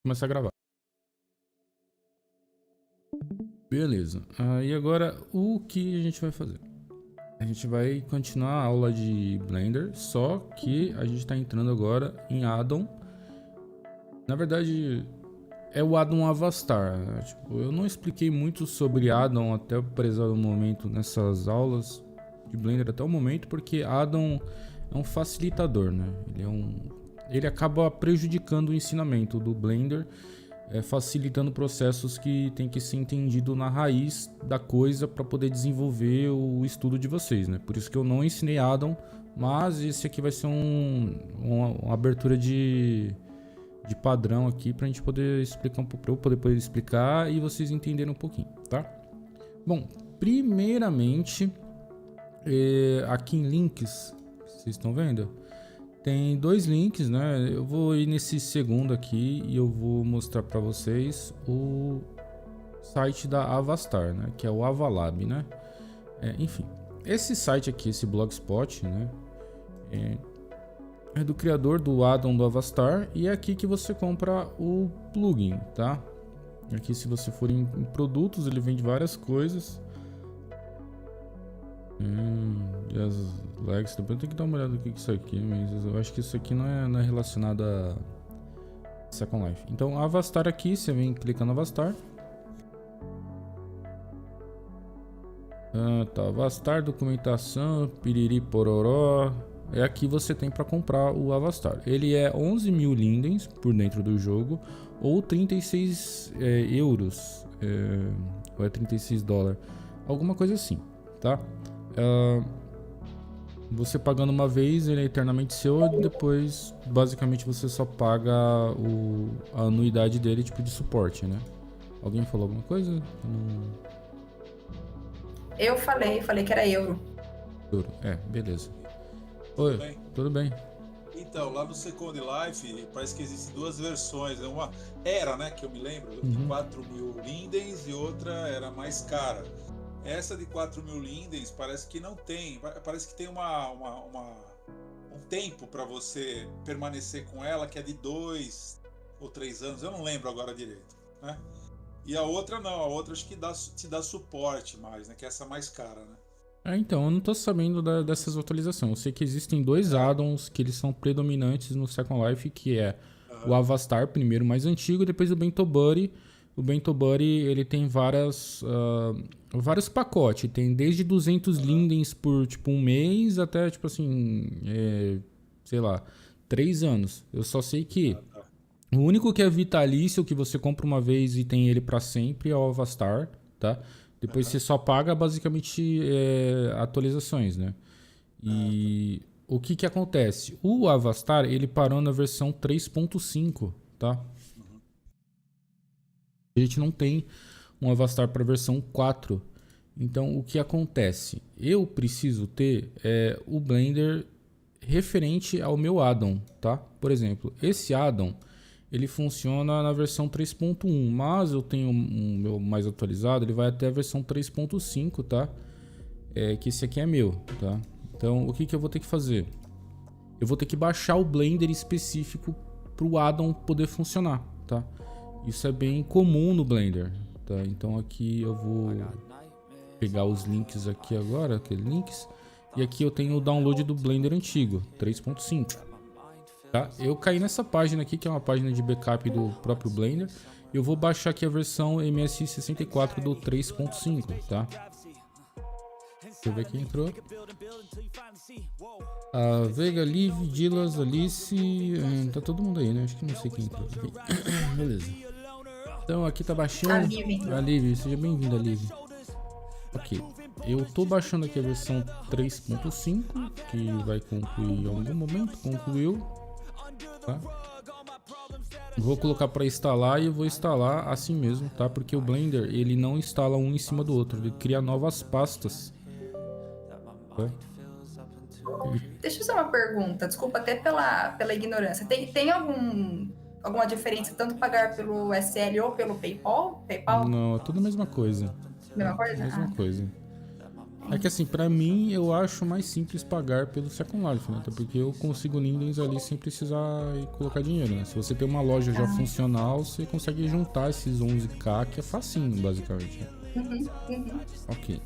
Começar a gravar. Beleza. E agora, o que a gente vai fazer? A gente vai continuar a aula de Blender, só que a gente está entrando agora em addon. Na verdade, é o addon Avastar, né? Tipo, eu não expliquei muito sobre addon até o presente momento nessas aulas de Blender até o momento, porque addon é um facilitador, né? Ele acaba prejudicando o ensinamento do Blender, facilitando processos que tem que ser entendido na raiz da coisa para poder desenvolver o estudo de vocês, né? Por isso que eu não ensinei addon, mas esse aqui vai ser uma abertura de padrão aqui para a gente poder explicar um pouco, para eu poder explicar e vocês entenderem um pouquinho, tá? Bom, primeiramente, aqui em links, vocês estão vendo? Tem dois links, né? Eu vou ir nesse segundo aqui e eu vou mostrar para vocês o site da Avastar, né? Que é o Avalab, né? Enfim, esse site aqui, esse Blogspot, né? É do criador do addon do Avastar e é aqui que você compra o plugin, tá? Aqui, se você for em produtos, ele vende várias coisas. E as legs, depois eu tenho que dar uma olhada no que é isso aqui, mas eu acho que isso aqui não é relacionado a Second Life. Então, Avastar aqui, você vem clicando no Avastar. Tá, Avastar, documentação, piriri pororó. É aqui você tem para comprar o Avastar. Ele é 11.000 lindens por dentro do jogo, ou 36 euros, ou é 36 dólares, alguma coisa assim, tá? Você pagando uma vez, ele é eternamente seu, e depois basicamente você só paga a anuidade dele, tipo de suporte, né? Alguém falou alguma coisa? Eu falei que era euro. Beleza. Oi, tudo bem? Então, lá no Second Life, parece que existem duas versões. Uma era, né, que eu me lembro, de 4.000 lindens e outra era mais cara. Essa de 4.000 lindens parece que não tem. Parece que tem um tempo para você permanecer com ela, que é de 2 ou 3 anos. Eu não lembro agora direito, né? E a outra não, a outra acho que te dá suporte mais, né? Que é essa mais cara, né? Então, eu não tô sabendo dessas atualizações. Eu sei que existem dois addons que eles são predominantes no Second Life, que é o Avastar, primeiro mais antigo, e depois o Bento Buddy. O Bento Buddy, ele tem vários pacotes. Tem desde 200 lindens por, tipo, um mês até, tipo assim, sei lá, 3 anos. Eu só sei que o único que é vitalício, que você compra uma vez e tem ele pra sempre, é o Avastar, tá? Depois você só paga basicamente atualizações, né? E o que acontece? O Avastar, ele parou na versão 3.5, tá? A gente não tem um Avastar para versão 4. Então, o que acontece? Eu preciso ter o Blender referente ao meu addon, tá? Por exemplo, esse addon, ele funciona na versão 3.1, mas eu tenho um meu mais atualizado, ele vai até a versão 3.5, tá? Que esse aqui é meu, tá? Então, o que eu vou ter que fazer? Eu vou ter que baixar o Blender específico para o addon poder funcionar, tá? Isso é bem comum no Blender, tá? Então aqui eu vou pegar os links aqui agora, aqueles links, e aqui eu tenho o download do Blender antigo, 3.5. Tá? Eu caí nessa página aqui, que é uma página de backup do próprio Blender. Eu vou baixar aqui a versão MS64 do 3.5, tá? Deixa eu ver quem entrou. A Vega, Liv, Dilas, Alice... tá todo mundo aí, né? Acho que não sei quem entrou. Beleza. Então aqui tá baixando... A Liv, seja bem-vinda, Liv. Ok. Eu tô baixando aqui a versão 3.5, que vai concluir em algum momento. Concluiu. Tá? Vou colocar para instalar e eu vou instalar assim mesmo, tá? Porque o Blender, ele não instala um em cima do outro, ele cria novas pastas. Tá? Deixa eu fazer uma pergunta, desculpa até pela ignorância. Tem alguma diferença tanto pagar pelo SL ou pelo PayPal? Não, é tudo a mesma coisa. Mesma coisa? Mesma coisa. É que assim, pra mim, eu acho mais simples pagar pelo Second Life, né? Até porque eu consigo lindens ali sem precisar ir colocar dinheiro, né? Se você tem uma loja já funcional, você consegue juntar esses 11k, que é facinho, basicamente. Ok.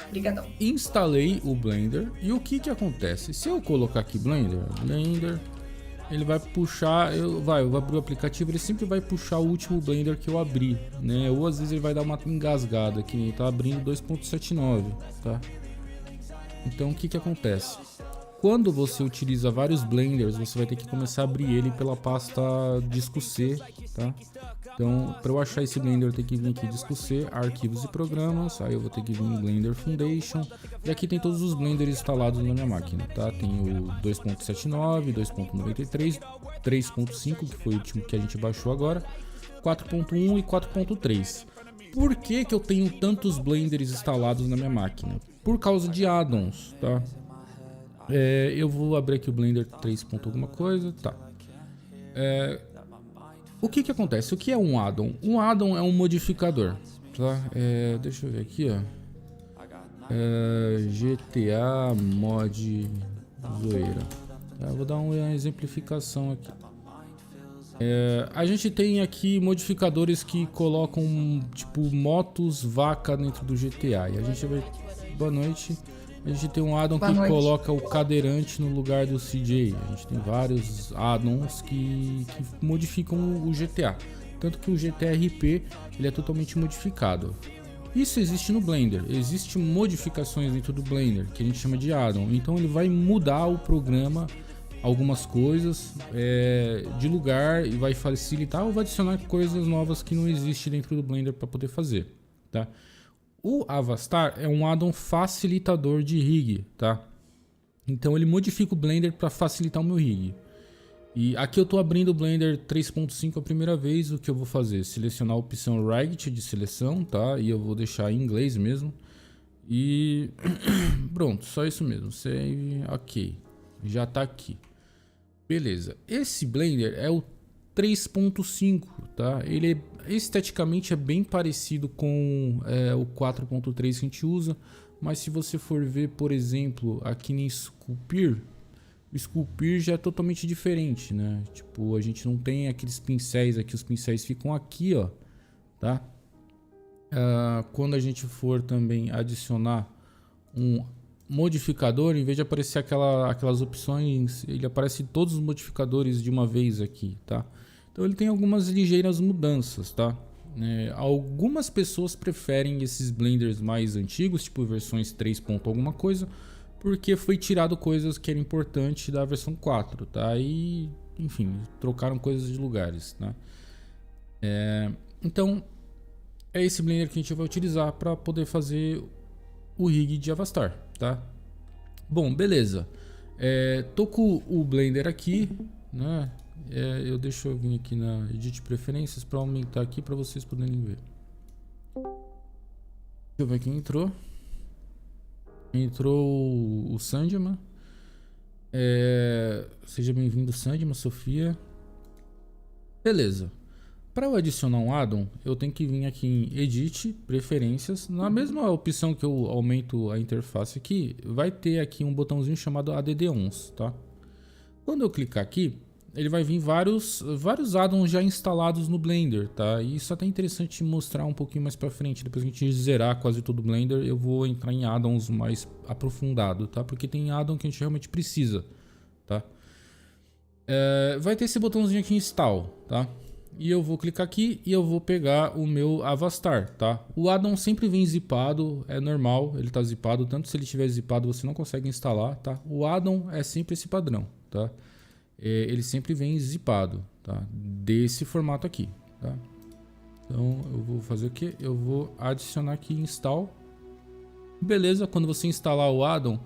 Obrigadão. Instalei o Blender e o que acontece? Se eu colocar aqui Blender, ele vai puxar, eu vou abrir o aplicativo, ele sempre vai puxar o último Blender que eu abri, né? Ou às vezes ele vai dar uma engasgada, que nem tá abrindo 2.79, tá? Então o que acontece? Quando você utiliza vários Blenders, você vai ter que começar a abrir ele pela pasta disco C, tá? Então, para eu achar esse Blender, eu tenho que vir aqui disco C, arquivos e programas, aí eu vou ter que vir em Blender Foundation, e aqui tem todos os Blenders instalados na minha máquina, tá? Tem o 2.79, 2.93, 3.5, que foi o último que a gente baixou agora, 4.1 e 4.3. Por que eu tenho tantos Blenders instalados na minha máquina? Por causa de add-ons, tá? Eu vou abrir aqui o Blender 3. alguma coisa, tá? O que acontece? O que é um add-on? Um add-on é um modificador, tá? Deixa eu ver aqui, ó. GTA mod zoeira. Eu vou dar uma exemplificação aqui. A gente tem aqui modificadores que colocam tipo motos vaca dentro do GTA. E a gente vai... Boa noite. A gente tem um add-on que coloca o cadeirante no lugar do CJ. A gente tem vários add-ons que modificam o GTA. Tanto que o GTA RP ele é totalmente modificado. Isso existe no Blender. Existem modificações dentro do Blender que a gente chama de add-on. Então ele vai mudar o programa, algumas coisas de lugar, e vai facilitar ou vai adicionar coisas novas que não existem dentro do Blender para poder fazer, tá? O Avastar é um add-on facilitador de rig, tá? Então ele modifica o Blender para facilitar o meu rig. E aqui eu estou abrindo o Blender 3.5 a primeira vez. O que eu vou fazer? Selecionar a opção Right de seleção, tá? E eu vou deixar em inglês mesmo. E pronto, só isso mesmo. Save, ok. Já está aqui. Beleza. Esse Blender é o 3.5, tá? Ele esteticamente é bem parecido com o 4.3 que a gente usa, mas se você for ver, por exemplo, aqui em Sculpir, o Sculpir já é totalmente diferente, né? Tipo, a gente não tem aqueles pincéis aqui, os pincéis ficam aqui, ó, tá? Quando a gente for também adicionar um modificador, em vez de aparecer aquelas opções, ele aparece todos os modificadores de uma vez aqui, tá? Então ele tem algumas ligeiras mudanças, tá? Algumas pessoas preferem esses Blenders mais antigos, tipo versões 3. alguma coisa, porque foi tirado coisas que eram importantes da versão 4, tá? E, enfim, trocaram coisas de lugares, né? Então, é esse Blender que a gente vai utilizar para poder fazer o rig de Avastar, tá? Bom, beleza. Tô com o Blender aqui, né? Deixa eu vir aqui na Edit Preferências para aumentar aqui para vocês poderem ver. Deixa eu ver quem entrou. Entrou o Sandman. Seja bem-vindo, Sandman, Sofia. Beleza. Para eu adicionar um add-on, eu tenho que vir aqui em Edit Preferências. Na mesma opção que eu aumento a interface aqui, vai ter aqui um botãozinho chamado ADD-ONS, tá? Quando eu clicar aqui, ele vai vir vários add-ons já instalados no Blender, tá? E isso é até interessante mostrar um pouquinho mais para frente. Depois que a gente zerar quase todo o Blender, eu vou entrar em add-ons mais aprofundado, tá? Porque tem add-on que a gente realmente precisa, tá? Vai ter esse botãozinho aqui Install, tá? E eu vou clicar aqui e eu vou pegar o meu Avastar, tá? O add-on sempre vem zipado, é normal, ele tá zipado. Tanto se ele estiver zipado, você não consegue instalar, tá? O add-on é sempre esse padrão, tá? Ele sempre vem zipado, tá? Desse formato aqui, tá? Então eu vou fazer o que? Eu vou adicionar aqui Install. Beleza, quando você instalar o add-on,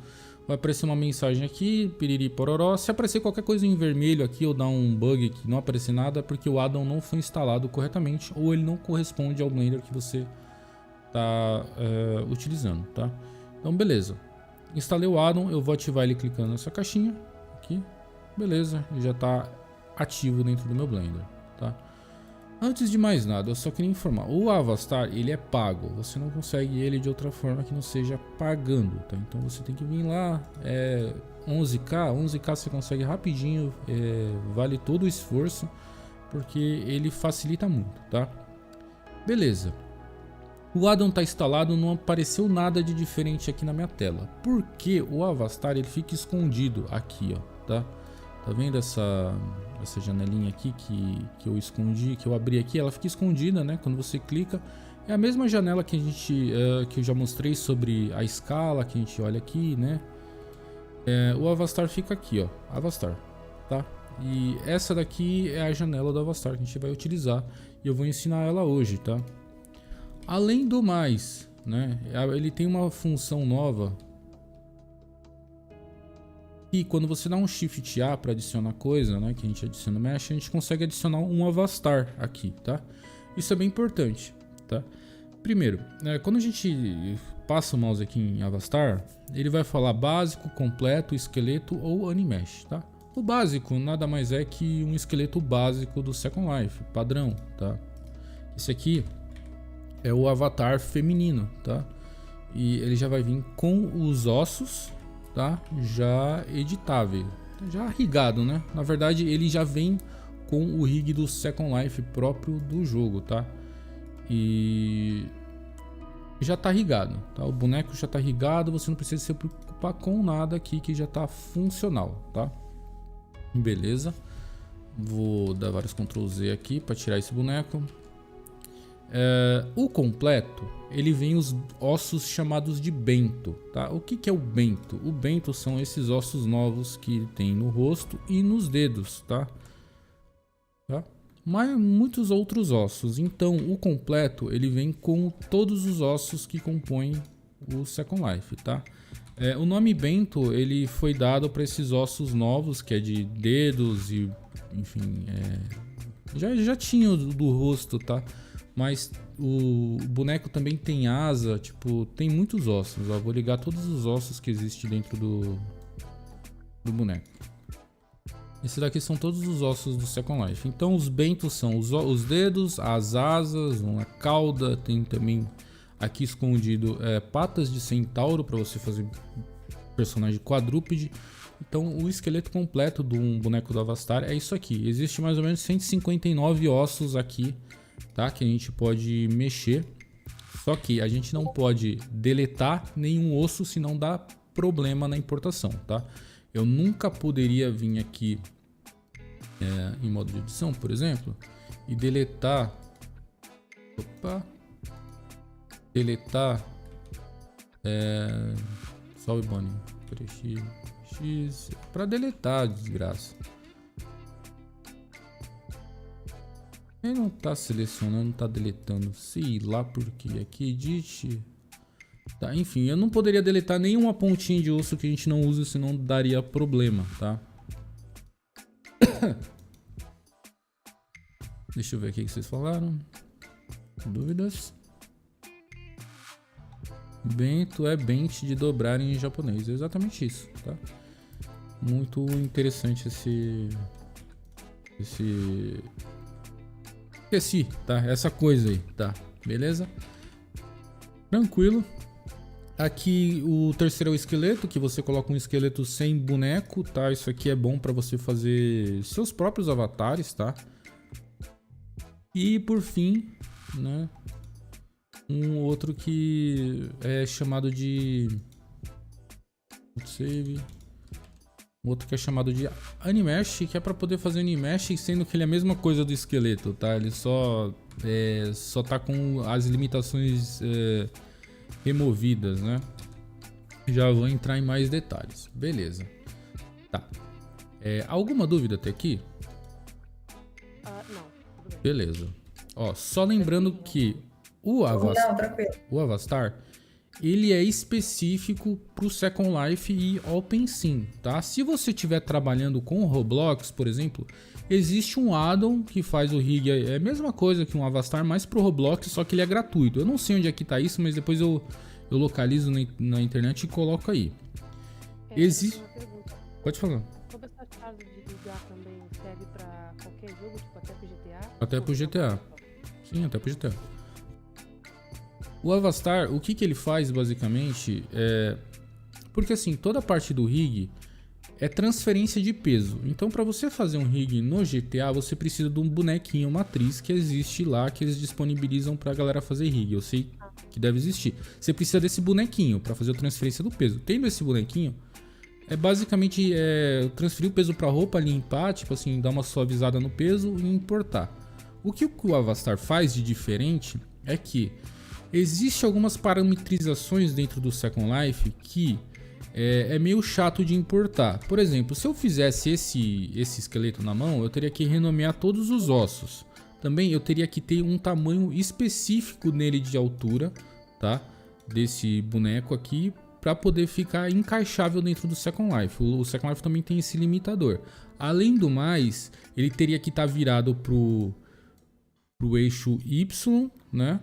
vai aparecer uma mensagem aqui, piriri pororó. Se aparecer qualquer coisa em vermelho aqui ou dar um bug que não aparecer nada, é porque o add-on não foi instalado corretamente ou ele não corresponde ao Blender que você está utilizando, tá? Então beleza, instalei o add-on, eu vou ativar ele clicando nessa caixinha aqui. Beleza, já está ativo dentro do meu Blender, tá? Antes de mais nada, eu só queria informar, o Avastar, ele é pago, você não consegue ele de outra forma que não seja pagando, tá? Então você tem que vir lá, 11k você consegue rapidinho, vale todo o esforço, porque ele facilita muito, tá? Beleza. O addon tá instalado, não apareceu nada de diferente aqui na minha tela, porque o Avastar ele fica escondido aqui, ó, tá? Tá vendo essa janelinha aqui que eu escondi, que eu abri aqui? Ela fica escondida, né? Quando você clica. É a mesma janela que que eu já mostrei sobre a escala, que a gente olha aqui, né? O Avastar fica aqui, ó. Avastar, tá? E essa daqui é a janela do Avastar que a gente vai utilizar. E eu vou ensinar ela hoje, tá? Além do mais, né? Ele tem uma função nova. E quando você dá um Shift A para adicionar coisa, né, que a gente adiciona mesh, a gente consegue adicionar um Avastar aqui, tá? Isso é bem importante, tá? Primeiro, quando a gente passa o mouse aqui em Avastar, ele vai falar básico, completo, esqueleto ou Animesh, tá? O básico nada mais é que um esqueleto básico do Second Life, padrão, tá? Esse aqui é o avatar feminino, tá? E ele já vai vir com os ossos, tá? Já editável, já rigado, né? Na verdade ele já vem com o rig do Second Life próprio do jogo, tá? E já tá rigado, tá? O boneco já tá rigado, você não precisa se preocupar com nada aqui, que já tá funcional, tá? Beleza. Vou dar vários Ctrl Z aqui para tirar esse boneco. O completo, ele vem os ossos chamados de bento, tá? O que é o bento? O bento são esses ossos novos que tem no rosto e nos dedos, tá? Mas muitos outros ossos. Então o completo ele vem com todos os ossos que compõem o Second Life, tá? O nome bento ele foi dado para esses ossos novos, que é de dedos e enfim, já tinha do rosto, tá? Mas o boneco também tem asa, tipo, tem muitos ossos, ó. Vou ligar todos os ossos que existem dentro do boneco. Esses daqui são todos os ossos do Second Life. Então os bentos são os dedos, as asas, uma cauda, tem também aqui escondido patas de centauro para você fazer personagem quadrúpede. Então o esqueleto completo de um boneco do Avastar é isso aqui. Existe mais ou menos 159 ossos aqui, tá? Que a gente pode mexer. Só que a gente não pode deletar nenhum osso, senão dá problema na importação, tá? Eu nunca poderia vir aqui em modo de edição, por exemplo, e deletar. Deletar. Salve Bonnie. X para deletar, desgraça. Ele não tá selecionando, não tá deletando. Sei lá por que. Aqui edit. Tá, enfim, eu não poderia deletar nenhuma pontinha de osso que a gente não usa, senão daria problema, tá? Deixa eu ver aqui o que vocês falaram. Dúvidas? Bento é bent de dobrar em japonês. É exatamente isso, tá? Muito interessante esqueci, tá? Essa coisa aí, tá? Beleza? Tranquilo. Aqui o terceiro é o esqueleto, que você coloca um esqueleto sem boneco, tá? Isso aqui é bom para você fazer seus próprios avatares, tá? E por fim, né? Um outro que é chamado de save. Outro que é chamado de Animesh, que é para poder fazer Animesh, sendo que ele é a mesma coisa do esqueleto, tá? Ele só tá com as limitações removidas, né? Já vou entrar em mais detalhes. Beleza. Tá. Alguma dúvida até aqui? Não. Beleza. Ó, só lembrando que o Avastar, ele é específico para o Second Life e OpenSim, tá? Se você estiver trabalhando com Roblox, por exemplo, existe um addon que faz o rig, é a mesma coisa que um Avastar, mas para o Roblox, só que ele é gratuito. Eu não sei onde é que tá isso, mas depois eu localizo na internet e coloco aí. Existe. Pode falar. Toda essa chave de ligar também serve para qualquer jogo, tipo até pro GTA? Até pro GTA. Sim, até podia ter. O Avastar, o que ele faz basicamente é... Porque assim, toda a parte do rig é transferência de peso. Então para você fazer um rig no GTA, você precisa de um bonequinho matriz que existe lá, que eles disponibilizam pra galera fazer rig. Eu sei que deve existir. Você precisa desse bonequinho para fazer a transferência do peso. Tendo esse bonequinho, é basicamente transferir o peso pra roupa, limpar, tipo assim, dar uma suavizada no peso e importar. O que o Avastar faz de diferente é que existe algumas parametrizações dentro do Second Life que é meio chato de importar. Por exemplo, se eu fizesse esse esqueleto na mão, eu teria que renomear todos os ossos. Também eu teria que ter um tamanho específico nele de altura, tá? Desse boneco aqui, para poder ficar encaixável dentro do Second Life. O Second Life também tem esse limitador. Além do mais, ele teria que estar virado pro eixo Y, né?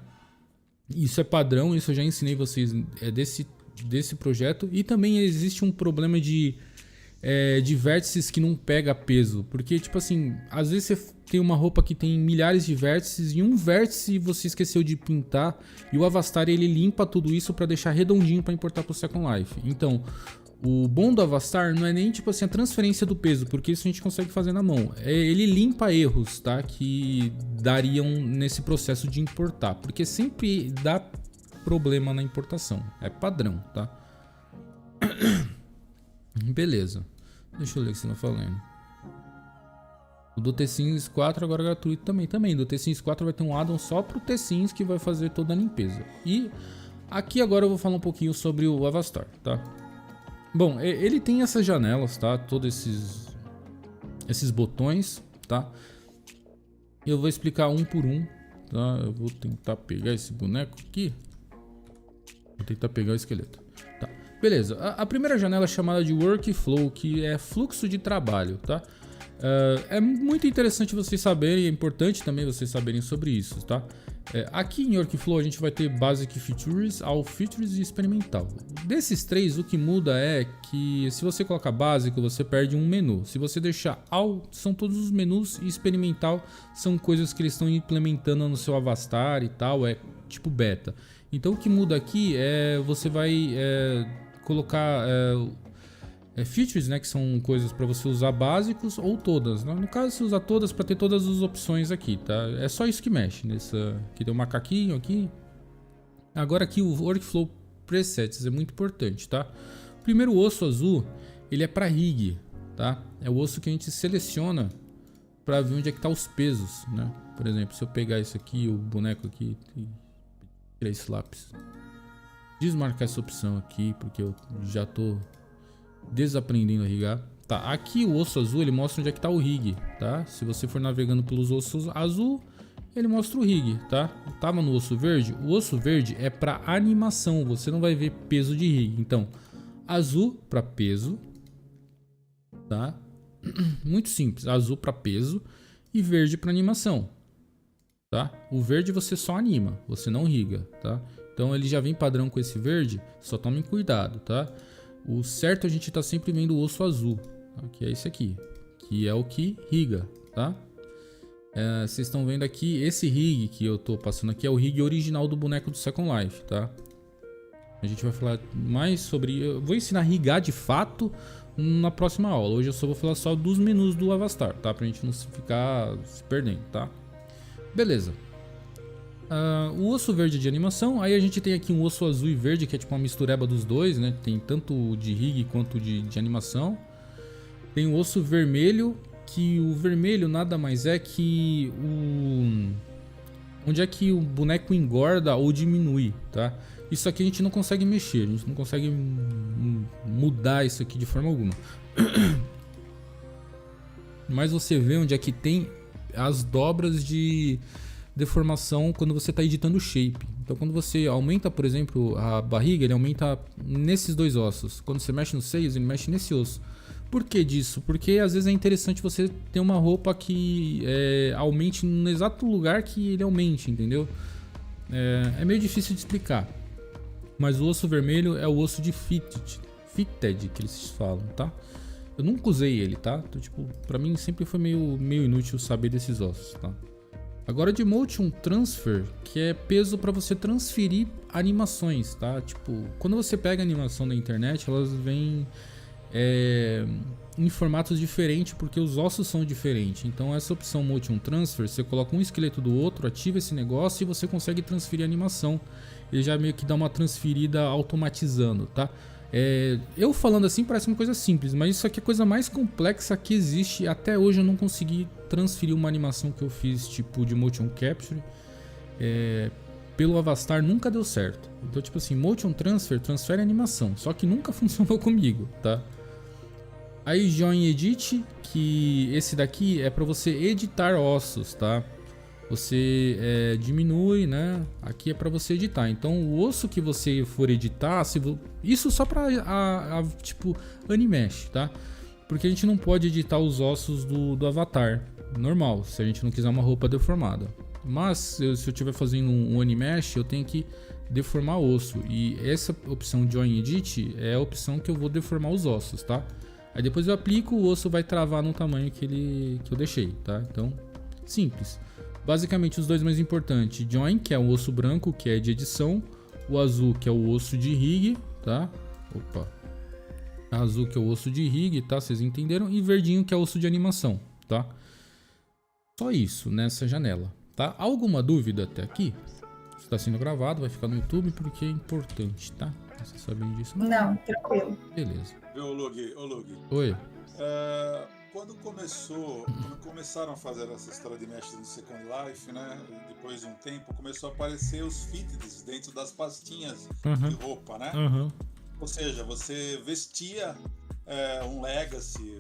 Isso é padrão, isso eu já ensinei vocês desse projeto. E também existe um problema de vértices que não pega peso. Porque, tipo assim, às vezes você tem uma roupa que tem milhares de vértices e um vértice você esqueceu de pintar. E o Avastar, ele limpa tudo isso para deixar redondinho para importar pro Second Life. Então, o bom do Avastar não é nem tipo assim a transferência do peso, porque isso a gente consegue fazer na mão. Ele limpa erros, tá? Que dariam nesse processo de importar. Porque sempre dá problema na importação. É padrão, tá? Beleza. Deixa eu ler o que você tá falando. O do The-Sims 4 agora é gratuito também. Do The-Sims 4 vai ter um addon só pro The-Sims que vai fazer toda a limpeza. E aqui agora eu vou falar um pouquinho sobre o Avastar, tá? Bom, ele tem essas janelas, tá? Todos esses botões, tá? Eu vou explicar um por um, tá? Eu vou tentar pegar esse boneco aqui. Vou tentar pegar o esqueleto. Tá. Beleza. A primeira janela é chamada de Workflow, que é fluxo de trabalho, tá? É muito interessante vocês saberem, é importante também vocês saberem sobre isso, tá? Aqui em Workflow a gente vai ter Basic Features, All Features e Experimental. Desses três, o que muda é que se você colocar Básico, você perde um menu. Se você deixar All, são todos os menus, e Experimental são coisas que eles estão implementando no seu Avastar e tal, é tipo beta. Então o que muda aqui é você vai colocar features, né, que são coisas para você usar básicos ou todas. No caso, você usa todas para ter todas as opções aqui, tá? É só isso que mexe aqui tem um macaquinho aqui. Agora aqui o Workflow Presets é muito importante, tá? O primeiro osso azul, ele é para rig, tá? É o osso que a gente seleciona para ver onde é que tá os pesos, né? Por exemplo, se eu pegar isso aqui, o boneco aqui, tirar esse lápis, desmarcar essa opção aqui, porque eu já tô desaprendendo a rigar. Tá, aqui o osso azul ele mostra onde é que tá o rig, tá? Se você for navegando pelos ossos azul, ele mostra o rig, tá? Tava no osso verde. O osso verde é para animação, você não vai ver peso de rig. Então, azul para peso, tá? Muito simples, azul para peso e verde para animação, tá? O verde você só anima, você não riga, tá? Então ele já vem padrão com esse verde, só tomem cuidado, tá? O certo a gente tá sempre vendo o osso azul, tá? Que é esse aqui, que é o que riga, tá? Vocês estão vendo aqui, esse rig que eu tô passando aqui é o rig original do boneco do Second Life, tá? A gente vai falar mais sobre... Eu vou ensinar a rigar de fato na próxima aula. Hoje eu só vou falar só dos menus do Avastar, tá? Pra gente não ficar se perdendo, tá? Beleza. O osso verde de animação, aí a gente tem aqui um osso azul e verde, que é tipo uma mistureba dos dois, né? Tem tanto de rig quanto de animação. Tem o osso vermelho, que o vermelho nada mais é que onde é que o boneco engorda ou diminui, tá? Isso aqui a gente não consegue mexer, a gente não consegue mudar isso aqui de forma alguma. Mas você vê onde é que tem as dobras de deformação quando você está editando o shape. Então quando você aumenta, por exemplo, a barriga, ele aumenta nesses dois ossos. Quando você mexe nos seios, ele mexe nesse osso. Por que disso? Porque às vezes é interessante você ter uma roupa que aumente no exato lugar que ele aumente, entendeu? É meio difícil de explicar. Mas o osso vermelho é o osso de fitted que eles falam, tá? Eu nunca usei ele, tá? Então, tipo, pra mim sempre foi meio inútil saber desses ossos, tá? Agora de Motion Transfer, que é peso para você transferir animações, tá? Tipo, quando você pega a animação da internet, elas vêm em formatos diferentes porque os ossos são diferentes. Então essa opção Motion Transfer, você coloca um esqueleto do outro, ativa esse negócio e você consegue transferir a animação. Ele já meio que dá uma transferida automatizando, tá? Eu falando assim parece uma coisa simples, mas isso aqui é a coisa mais complexa que existe. Até hoje eu não consegui transferir uma animação que eu fiz tipo de Motion Capture pelo Avastar, nunca deu certo. Então tipo assim, Motion Transfer transfere a animação, só que nunca funcionou comigo, tá? Aí Join Edit, que esse daqui é para você editar ossos, tá? Você diminui, né? Aqui é para você editar. Então o osso que você for editar, isso só para tipo Animesh, tá? Porque a gente não pode editar os ossos do avatar normal, se a gente não quiser uma roupa deformada. Mas se eu estiver fazendo um Animesh, eu tenho que deformar osso. E essa opção Join Edit é a opção que eu vou deformar os ossos, tá? Aí depois eu aplico, o osso vai travar no tamanho que eu deixei, tá? Então, simples. Basicamente os dois mais importantes, Join, que é o osso branco, que é de edição, o azul, que é o osso de rig, tá? Opa. Azul, que é o osso de rig, tá? Vocês entenderam? E verdinho, que é o osso de animação, tá? Só isso nessa janela, tá? Alguma dúvida até aqui? Está sendo gravado, vai ficar no YouTube porque é importante, tá? Vocês sabem disso? Não, tranquilo. Beleza. Ô, Lug. Oi. Quando começaram a fazer essa história de mestres no Second Life, né? Depois de um tempo, começou a aparecer os fitteds dentro das pastinhas de roupa, né? Ou seja, você vestia um Legacy,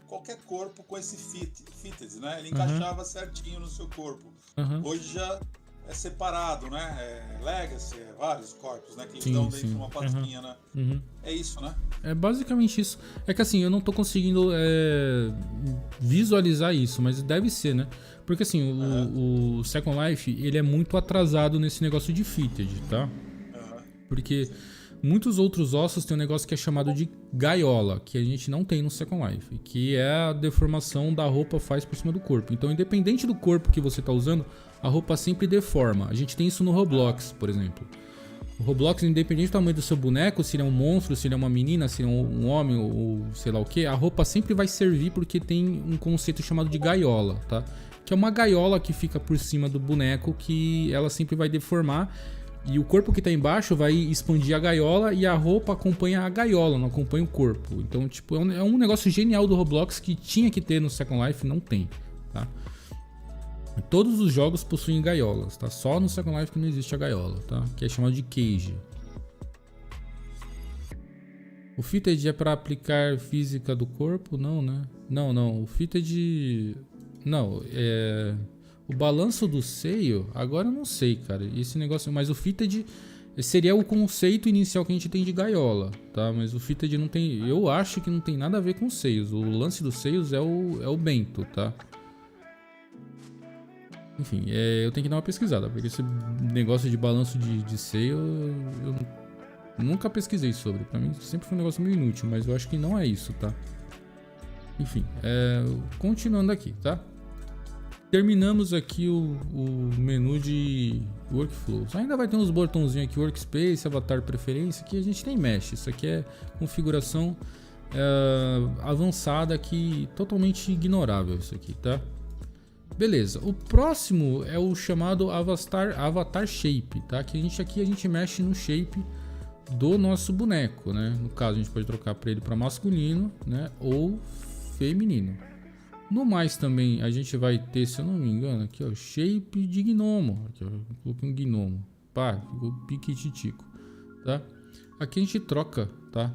qualquer corpo com esse fitted, né? Ele encaixava certinho no seu corpo. Hoje já é separado, né? Legacy, vários corpos, né? Que eles dão dentro de uma pastinha, né? É isso, né? É basicamente isso. É que assim, eu não tô conseguindo visualizar isso, mas deve ser, né? Porque assim, o Second Life, ele é muito atrasado nesse negócio de fitted, tá? Porque muitos outros ossos tem um negócio que é chamado de gaiola, que a gente não tem no Second Life, que é a deformação da roupa faz por cima do corpo. Então, independente do corpo que você tá usando, a roupa sempre deforma. A gente tem isso no Roblox, por exemplo. O Roblox, independente do tamanho do seu boneco, se ele é um monstro, se ele é uma menina, se ele é um homem ou sei lá o que, a roupa sempre vai servir porque tem um conceito chamado de gaiola, tá? Que é uma gaiola que fica por cima do boneco que ela sempre vai deformar e o corpo que tá embaixo vai expandir a gaiola e a roupa acompanha a gaiola, não acompanha o corpo. Então, tipo, é um negócio genial do Roblox que tinha que ter no Second Life, não tem, tá? Todos os jogos possuem gaiolas, tá? Só no Second Life que não existe a gaiola, tá? Que é chamado de cage. O fitted é para aplicar física do corpo? Não, né? Não. O fitted... Não, o balanço do seio, agora eu não sei, cara. Esse negócio... Mas o fitted seria o conceito inicial que a gente tem de gaiola, tá? Mas o fitted não tem... Eu acho que não tem nada a ver com os seios. O lance dos seios é o bento, tá? Enfim, eu tenho que dar uma pesquisada, porque esse negócio de balanço de seio eu nunca pesquisei sobre. Pra mim sempre foi um negócio meio inútil, mas eu acho que não é isso, tá? Enfim, continuando aqui, tá? Terminamos aqui o menu de workflows. Ainda vai ter uns botãozinhos aqui, workspace, avatar preferência, que a gente nem mexe. Isso aqui é configuração avançada aqui, totalmente ignorável isso aqui, tá? Beleza, o próximo é o chamado Avatar Shape, tá? Que a gente mexe no shape do nosso boneco, né? No caso, a gente pode trocar para ele para masculino, né? Ou feminino. No mais também, a gente vai ter, se eu não me engano, aqui ó, shape de gnomo. Aqui ó, eu coloquei um gnomo. Pá, ficou piquititico, tá? Aqui a gente troca, tá?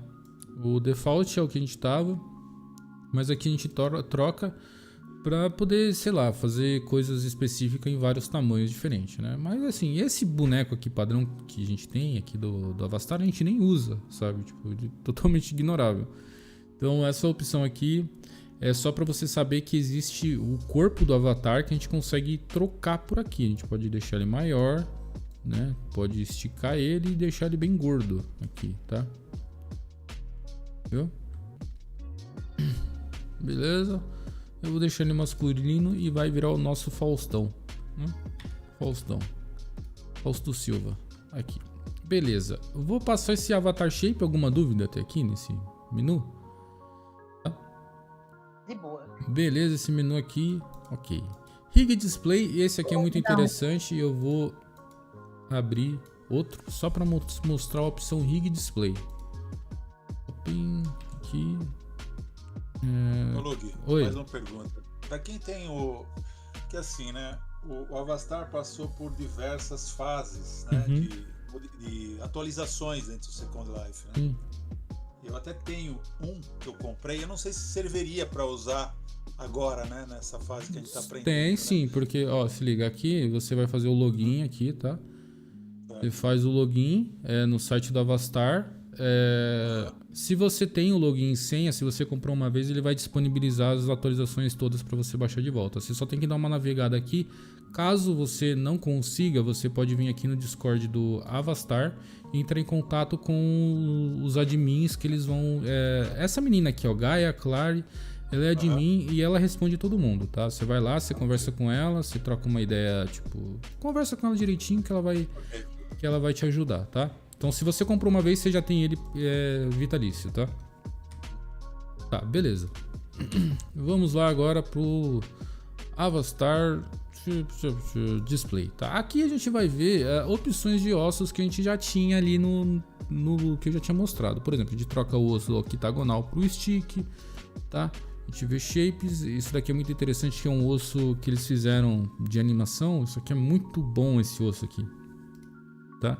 O default é o que a gente tava, mas aqui a gente troca para poder, sei lá, fazer coisas específicas em vários tamanhos diferentes, né? Mas assim, esse boneco aqui padrão que a gente tem aqui do Avastar, a gente nem usa, sabe? Tipo, totalmente ignorável. Então essa opção aqui é só para você saber que existe o corpo do avatar que a gente consegue trocar por aqui. A gente pode deixar ele maior, né? Pode esticar ele e deixar ele bem gordo aqui, tá? Viu? Beleza? Eu vou deixar ele masculino e vai virar o nosso Faustão. Fausto Silva. Aqui. Beleza. Eu vou passar esse avatar shape. Alguma dúvida até aqui nesse menu? Tá? De boa. Beleza, esse menu aqui. Ok. Rig Display. Esse aqui é muito interessante. Eu vou abrir outro só para mostrar a opção Rig Display. Open aqui. Ô, Lug, Oi. mais uma pergunta. Para quem tem o... Que assim, né? O Avastar passou por diversas fases, né? De atualizações dentro do Second Life, né? Eu até tenho um que eu comprei. Eu não sei se serviria para usar agora, né? Nessa fase que a gente tá aprendendo. Tem né? sim, porque, ó, se liga aqui, você vai fazer o login aqui, tá? Você faz o login no site do Avastar. Se você tem o login e senha, se você comprou uma vez, ele vai disponibilizar as atualizações todas para você baixar de volta. Você só tem que dar uma navegada aqui. Caso você não consiga, você pode vir aqui no Discord do Avastar e entrar em contato com os admins que eles vão... essa menina aqui, ó, Gaia Clary, ela é admin e ela responde todo mundo, tá? Você vai lá, você conversa com ela, você troca uma ideia, tipo... Conversa com ela direitinho que ela vai te ajudar, tá? Então, se você comprou uma vez, você já tem ele vitalício, tá? Tá, beleza. Vamos lá agora pro Avastar Display, tá? Aqui a gente vai ver opções de ossos que a gente já tinha ali no que eu já tinha mostrado. Por exemplo, a gente troca o osso octagonal pro stick, tá? A gente vê shapes. Isso daqui é muito interessante, que é um osso que eles fizeram de animação. Isso aqui é muito bom, esse osso aqui, tá?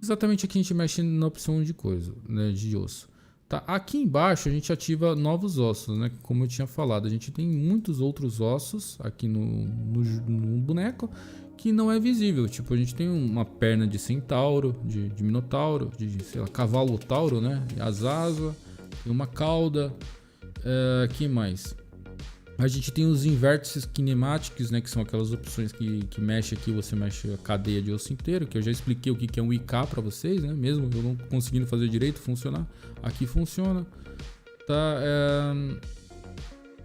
Exatamente aqui a gente mexe na opção de coisa, né, de osso. Tá, aqui embaixo a gente ativa novos ossos, né? Como eu tinha falado, a gente tem muitos outros ossos aqui no boneco que não é visível. Tipo, a gente tem uma perna de centauro, de minotauro, de, sei lá, cavalo-tauro, né? As asas, tem uma cauda. Que mais? A gente tem os invértices kinematics, né, que são aquelas opções que mexe aqui, você mexe a cadeia de osso inteiro, que eu já expliquei o que é um IK para vocês, né, mesmo eu não conseguindo fazer direito funcionar, aqui funciona, tá?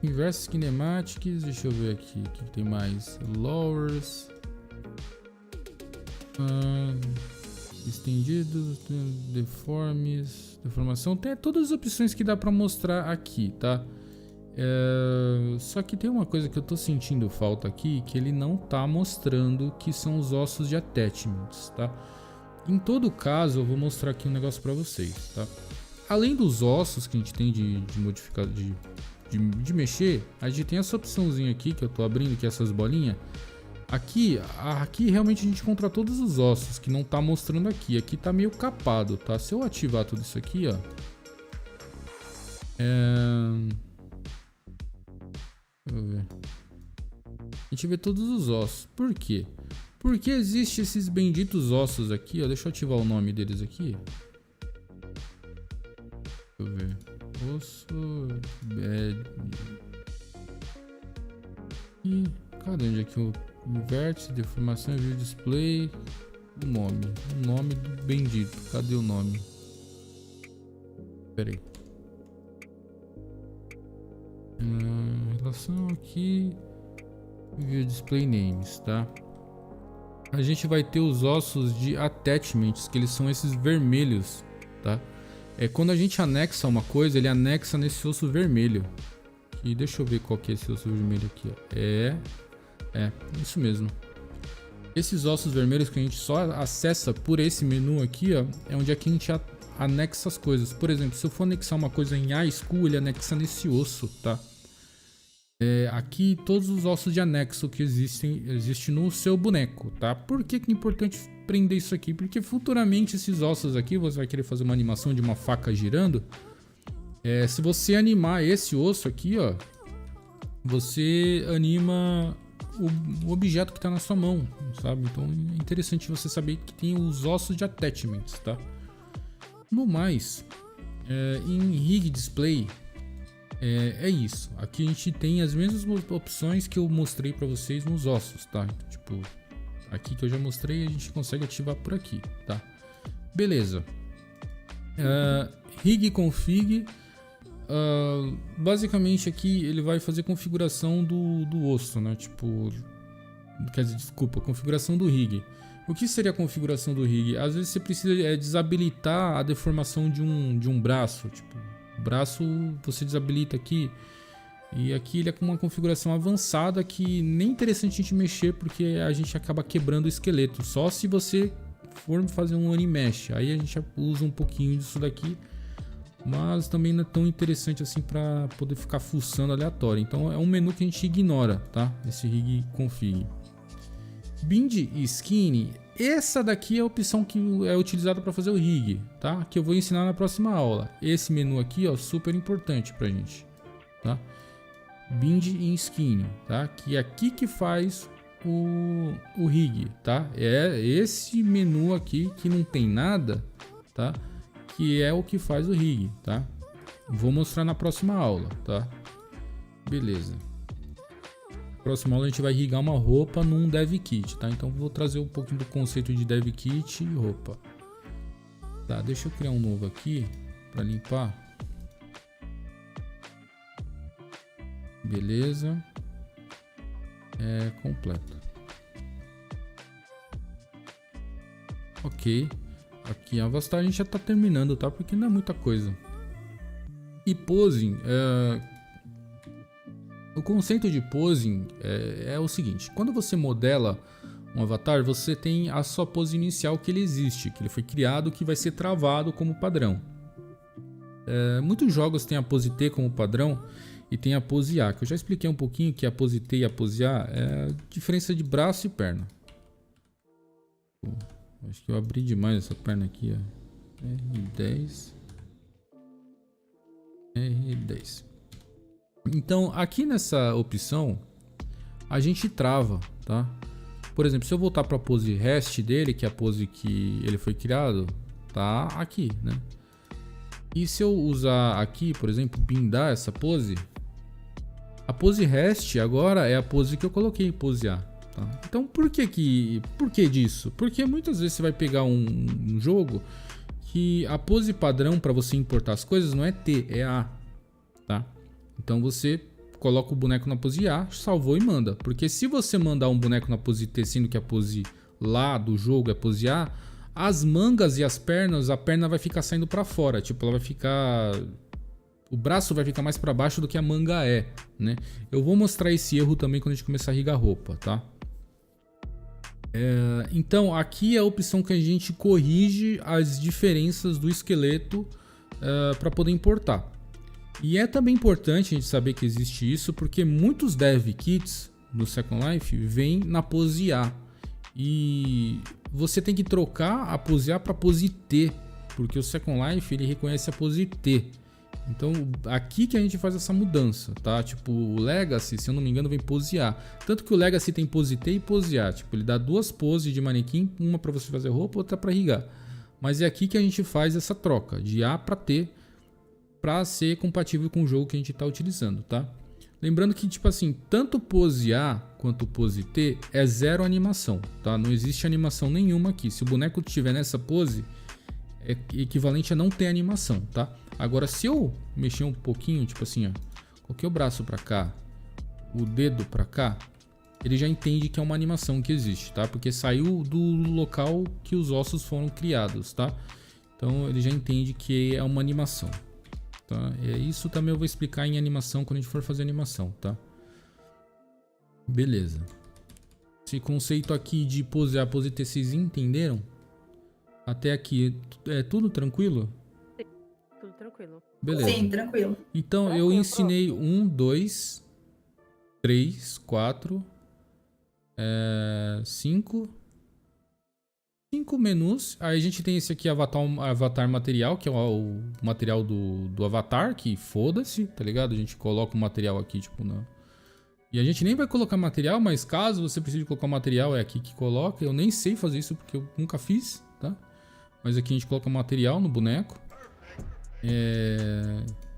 Inversos kinematics, deixa eu ver aqui, o que tem mais? Lowers, estendidos, deformes, deformação, tem todas as opções que dá para mostrar aqui, tá? Só que tem uma coisa que eu tô sentindo falta aqui, que ele não tá mostrando, que são os ossos de attachments, tá? Em todo caso, eu vou mostrar aqui um negócio para vocês, tá? Além dos ossos que a gente tem de modificar, de mexer, a gente tem essa opçãozinha aqui que eu tô abrindo, que é essas bolinhas. Aqui realmente a gente encontra todos os ossos que não tá mostrando aqui. Aqui tá meio capado, tá? Se eu ativar tudo isso aqui, ó, deixa eu ver. A gente vê todos os ossos. Por quê? Porque existem esses benditos ossos aqui, ó. Deixa eu ativar o nome deles aqui. Deixa eu ver. Osso. E cadê onde é que o inverte, deformação, view display? O nome do bendito. Cadê o nome? Pera aí. Relação aqui, view display names, tá? A gente vai ter os ossos de attachments, que eles são esses vermelhos, tá? Quando a gente anexa uma coisa, ele anexa nesse osso vermelho. E deixa eu ver qual que é esse osso vermelho aqui, ó. Isso mesmo. Esses ossos vermelhos que a gente só acessa por esse menu aqui, ó, é onde aqui a gente anexa as coisas. Por exemplo, se eu for anexar uma coisa em iSchool, ele anexa nesse osso, tá? Aqui todos os ossos de anexo que existem no seu boneco, tá? Por que é importante prender isso aqui? Porque futuramente esses ossos aqui, você vai querer fazer uma animação de uma faca girando. Se você animar esse osso aqui, ó, você anima o objeto que está na sua mão, sabe? Então é interessante você saber que tem os ossos de attachments, tá? No mais, em Rig Display, é isso. Aqui a gente tem as mesmas opções que eu mostrei para vocês nos ossos, tá? Tipo, aqui que eu já mostrei, a gente consegue ativar por aqui, tá? Beleza. Rig Config, basicamente aqui ele vai fazer configuração do osso, né? Tipo, quer dizer, desculpa, configuração do rig. O que seria a configuração do rig? Às vezes você precisa desabilitar a deformação de um braço. Tipo, o braço você desabilita aqui. E aqui ele é com uma configuração avançada que nem é interessante a gente mexer, porque a gente acaba quebrando o esqueleto. Só se você for fazer um Animesh. Aí a gente usa um pouquinho disso daqui. Mas também não é tão interessante assim para poder ficar fuçando aleatório. Então é um menu que a gente ignora, tá? Esse rig config. Bind e Skin, essa daqui é a opção que é utilizada para fazer o rig, tá? Que eu vou ensinar na próxima aula. Esse menu aqui, ó, super importante pra gente, tá? Bind e Skin, tá? Que é aqui que faz o rig, tá? É esse menu aqui que não tem nada, tá? Que é o que faz o rig, tá? Vou mostrar na próxima aula, tá? Beleza. Próxima aula a gente vai rigar uma roupa num dev kit, tá? Então vou trazer um pouquinho do conceito de dev kit e roupa. Tá, deixa eu criar um novo aqui para limpar. Beleza. É completo. Ok. Aqui a Avastar a gente já tá terminando, tá? Porque não é muita coisa. E posing, o conceito de posing é o seguinte: quando você modela um avatar, você tem a sua pose inicial que ele existe, que ele foi criado, que vai ser travado como padrão. Muitos jogos têm a pose T como padrão e tem a pose A, que eu já expliquei um pouquinho que a pose T e a pose A é a diferença de braço e perna. Acho que eu abri demais essa perna aqui, ó. R10. R10. Então, aqui nessa opção, a gente trava, tá? Por exemplo, se eu voltar para a pose rest dele, que é a pose que ele foi criado, tá aqui, né? E se eu usar aqui, por exemplo, bindar essa pose, a pose rest agora é a pose que eu coloquei em pose A. Tá? Então por que disso? Porque muitas vezes você vai pegar um jogo que a pose padrão para você importar as coisas não é T, é A, tá? Então você coloca o boneco na pose A, salvou e manda. Porque se você mandar um boneco na pose T, sendo que a pose lá do jogo é pose A, as mangas e as pernas, a perna vai ficar saindo para fora, tipo, ela vai ficar... O braço vai ficar mais para baixo do que a manga é, né? Eu vou mostrar esse erro também quando a gente começar a rigar roupa, tá? Então aqui é a opção que a gente corrige as diferenças do esqueleto para poder importar. E é também importante a gente saber que existe isso, porque muitos dev kits do Second Life vêm na pose A. E você tem que trocar a pose A para pose T, porque o Second Life ele reconhece a pose T. Então aqui que a gente faz essa mudança, tá? Tipo, o Legacy, se eu não me engano, vem pose A. Tanto que o Legacy tem pose T e pose A. Tipo, ele dá duas poses de manequim, uma para você fazer roupa, outra para rigar. Mas é aqui que a gente faz essa troca de A para T, para ser compatível com o jogo que a gente está utilizando, tá? Lembrando que, tipo assim, tanto pose A quanto pose T é zero animação, tá? Não existe animação nenhuma aqui. Se o boneco estiver nessa pose, é equivalente a não ter animação, tá? Agora, se eu mexer um pouquinho, tipo assim, ó, coloquei o braço pra cá, o dedo pra cá, ele já entende que é uma animação que existe, tá? Porque saiu do local que os ossos foram criados, tá? Então, ele já entende que é uma animação, tá? Isso também eu vou explicar em animação quando a gente for fazer animação, tá? Beleza. Esse conceito aqui de pose A, pose T, vocês entenderam? Até aqui é tudo tranquilo? Sim, tudo tranquilo. Beleza. Sim, tranquilo. Então eu ensinei 1, 2, 3, 4, 5 menus. Aí a gente tem esse aqui, avatar material, que é o material do avatar, que foda-se, tá ligado? A gente coloca o material aqui, tipo, e a gente nem vai colocar material, mas caso você precise colocar material, é aqui que coloca. Eu nem sei fazer isso porque eu nunca fiz, tá? Mas aqui a gente coloca material no boneco.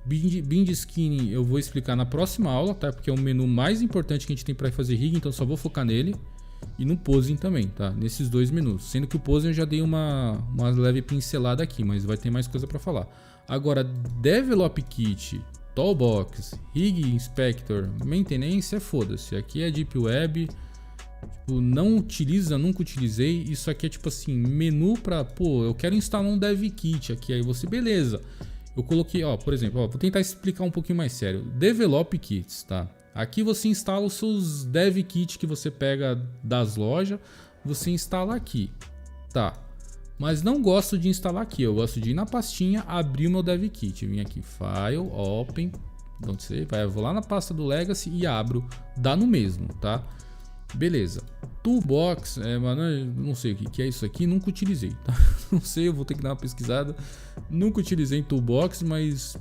Bind Skin eu vou explicar na próxima aula, tá? Porque é o menu mais importante que a gente tem para fazer rig, então só vou focar nele. E no posing também, tá? Nesses dois menus. Sendo que o posing eu já dei uma leve pincelada aqui, mas vai ter mais coisa para falar. Agora, Develop Kit Toolbox, Rig Inspector, Maintenance, foda-se. Aqui é Deep Web, tipo, não utiliza, nunca utilizei. Isso aqui é tipo assim, menu pra, pô, eu quero instalar um Dev Kit aqui. Aí você, beleza. Eu coloquei, ó, por exemplo, ó, vou tentar explicar um pouquinho mais sério. Develop Kits, tá? Aqui você instala os seus Dev Kit que você pega das lojas, você instala aqui, tá? Mas não gosto de instalar aqui, eu gosto de ir na pastinha, abrir o meu Dev Kit. Vim aqui, File, Open, não sei, eu vou lá na pasta do Legacy e abro, dá no mesmo, tá? Beleza. Toolbox, mano, não sei o que é isso aqui, nunca utilizei, tá? Não sei, eu vou ter que dar uma pesquisada. Nunca utilizei Toolbox, mas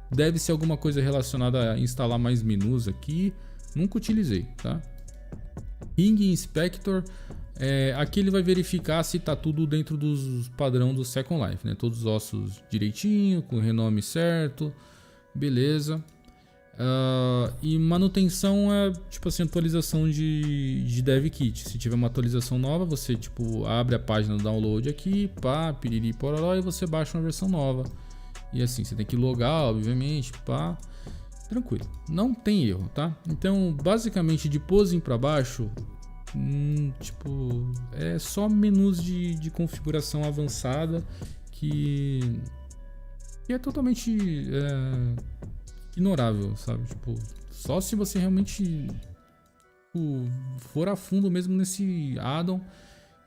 deve ser alguma coisa relacionada a instalar mais menus aqui. Nunca utilizei, tá? Ring Inspector, aqui ele vai verificar se tá tudo dentro dos padrão do Second Life, né? Todos os ossos direitinho, com o renome certo, beleza. E manutenção é tipo assim, atualização de Dev Kit. Se tiver uma atualização nova, você tipo abre a página do download aqui, pá, piriri pororó, e você baixa uma versão nova. E assim, você tem que logar, obviamente, pá, tranquilo, não tem erro, tá? Então, basicamente de pose para baixo, tipo, é só menus de configuração avançada que é totalmente ignorável, sabe? Tipo, só se você realmente tipo, for a fundo mesmo nesse addon,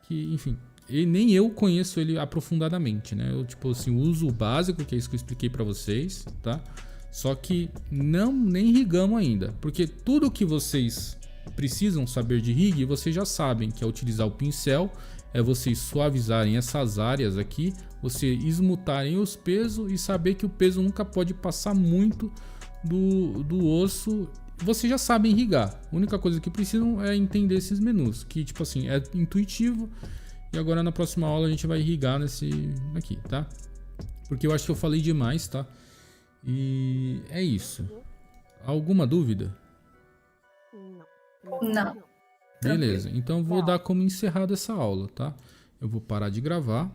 que, enfim, nem eu conheço ele aprofundadamente, né? Eu, tipo assim, uso o básico, que é isso que eu expliquei pra vocês, tá? Só que nem rigamos ainda, porque tudo que vocês precisam saber de rig, vocês já sabem, que é utilizar o pincel, é vocês suavizarem essas áreas aqui, vocês esmutarem os pesos e saber que o peso nunca pode passar muito do osso. Vocês já sabem irrigar. A única coisa que precisam é entender esses menus, que tipo assim, é intuitivo. E agora na próxima aula a gente vai irrigar nesse aqui, tá? Porque eu acho que eu falei demais, tá? E é isso. Alguma dúvida? Não. Beleza, então vou dar como encerrado essa aula, tá? Eu vou parar de gravar.